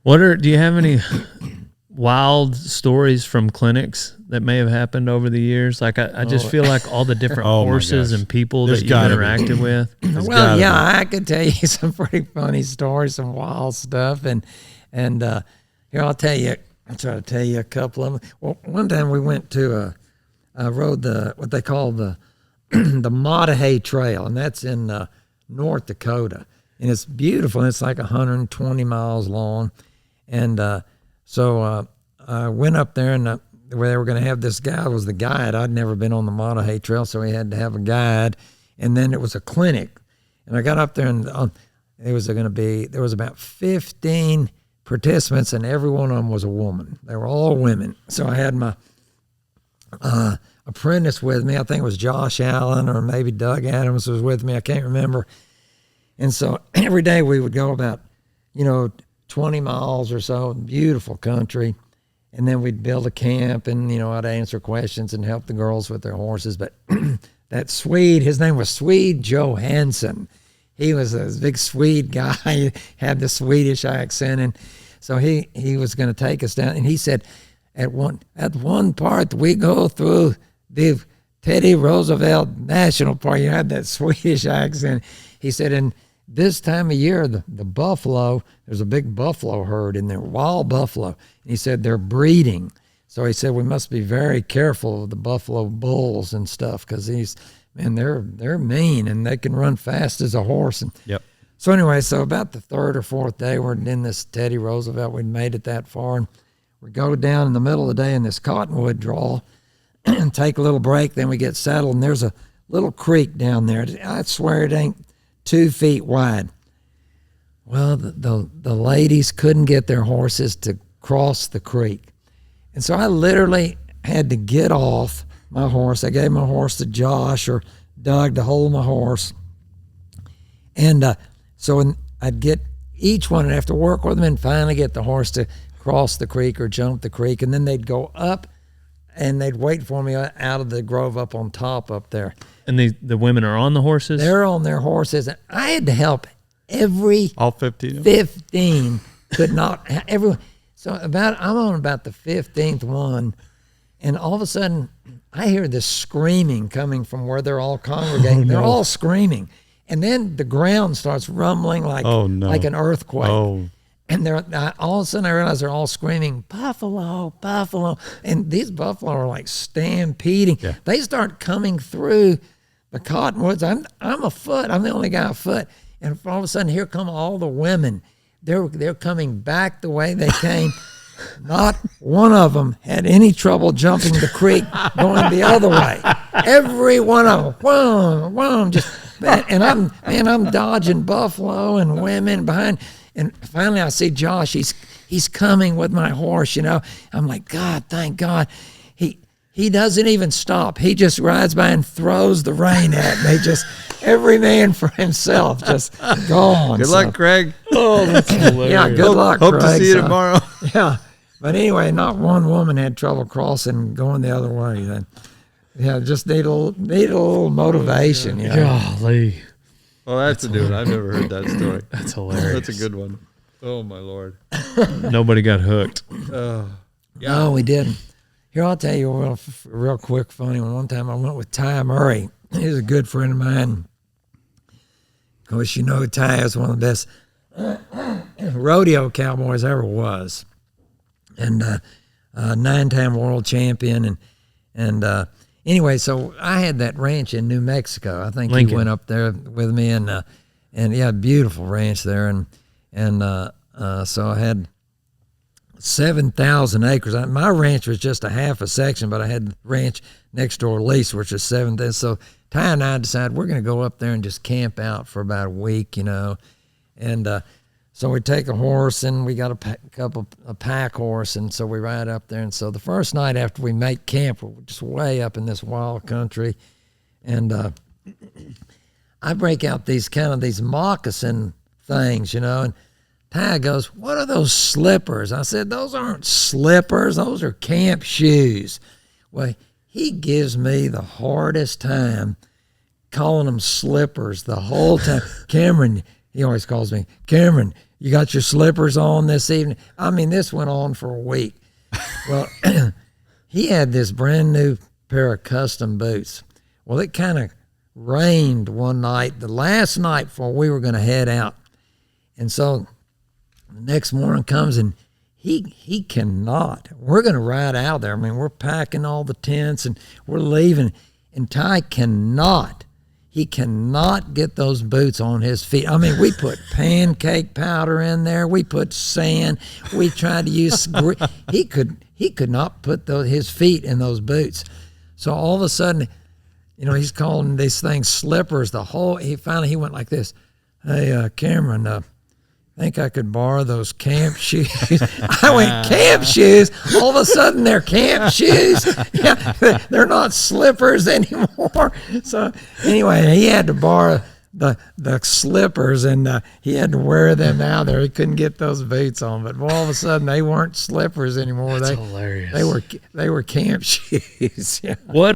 Do you have any wild stories from clinics that may have happened over the years? Like I just feel like all the different horses and people that you interacted with. Well, yeah, I could tell you some pretty funny stories, some wild stuff, and here I'll try to tell you a couple of them. Well, one time we went to rode what they call the the Mattahay Trail, and that's in North Dakota, and it's beautiful. It's like 120 miles long, and so I went up there, and where they were going to have this guy was the guide. I'd never been on the Mattahay Trail, so he had to have a guide, and then it was a clinic, and I got up there, and there was about 15 participants, and every one of them was a woman. They were all women. So I had my apprentice with me. I think it was Josh Allen or maybe Doug Adams was with me. I can't remember. And so every day we would go about, 20 miles or so, beautiful country. And then we'd build a camp, and, I'd answer questions and help the girls with their horses. But that Swede, his name was Swede Johansson. He was a big Swede guy. He had the Swedish accent, and so he was going to take us down. And he said, at one part we go through the Teddy Roosevelt National Park. You had that Swedish accent. He said, and this time of year, the buffalo, there's a big buffalo herd in there, wild buffalo. And he said they're breeding. So he said we must be very careful of the buffalo bulls and stuff, because they're mean and they can run fast as a horse. And yep. So anyway, so about the third or fourth day, we're in this Teddy Roosevelt. We'd made it that far, and we go down in the middle of the day in this cottonwood draw and take a little break. Then we get settled, and there's a little creek down there. I swear it ain't 2 feet wide. Well, the ladies couldn't get their horses to cross the creek. And so I literally had to get off my horse. I gave my horse to Josh or Doug to hold my horse. And so I'd get each one and have to work with them and finally get the horse to cross the creek or jump the creek. And then they'd go up and they'd wait for me out of the grove up on top up there. And the women are on the horses? They're on their horses. And I had to help all 15? 15 could not, everyone. So I'm on about the 15th one, and all of a sudden I hear this screaming coming from where they're all congregating. They're all screaming. And then the ground starts rumbling like an earthquake. Oh. And all of a sudden I realize they're all screaming, buffalo, buffalo. And these buffalo are like stampeding. Yeah. They start coming through the cottonwoods. I'm afoot. I'm the only guy afoot. And all of a sudden here come all the women. They're coming back the way they came. Not one of them had any trouble jumping the creek going the other way. Every one of them, whoom, just, and I'm dodging buffalo and women behind. And finally I see Josh. He's coming with my horse. I'm like, God, thank God. He doesn't even stop. He just rides by and throws the rein at me. Just every man for himself, just gone. Good luck, Craig. Oh, that's hilarious. Yeah, good luck, Hope Craig. to see you tomorrow. Yeah. But anyway, not one woman had trouble crossing going the other way. Then, yeah, just need a little motivation. Golly. Well, that's a new one. I've never heard that story. That's hilarious. That's a good one. Oh, my Lord. Nobody got hooked. Yeah. No, we didn't. Here, I'll tell you a real quick funny one. One time I went with Ty Murray. He's a good friend of mine. Of course, Ty is one of the best rodeo cowboys ever was. And 9-time world champion. And anyway, so I had that ranch in New Mexico. I think Lincoln. He went up there with me, and yeah, beautiful ranch there. And so I had 7,000 acres. My ranch was just a half a section, but I had the ranch next door lease, which is 7,000. So Ty and I decided we're going to go up there and just camp out for about a week, And so we take a horse, and we got a pack horse, and so we ride up there. And so the first night after we make camp, we're just way up in this wild country, and I break out these moccasin things, and Ty goes, "What are those slippers?" I said, "Those aren't slippers. Those are camp shoes." Well, he gives me the hardest time calling them slippers the whole time. Cameron, he always calls me, Cameron, you got your slippers on this evening? I mean, this went on for a week. Well, he had this brand new pair of custom boots. Well, it kind of rained one night, the last night before we were going to head out. And so the next morning comes, and he cannot. We're going to ride out there. I mean, we're packing all the tents and we're leaving. And Ty cannot. He cannot get those boots on his feet. I mean, we put pancake powder in there. We put sand. We tried to use. He could not put his feet in those boots. So all of a sudden, you know, he's calling these things slippers. He finally went like this. Hey, Cameron, I think I could borrow those camp shoes. I went, camp shoes? All of a sudden they're camp shoes? Yeah, they're not slippers anymore. So anyway, he had to borrow the slippers, and he had to wear them out there. He couldn't get those boots on. But all of a sudden they weren't slippers anymore. That's hilarious. They were camp shoes. Yeah. What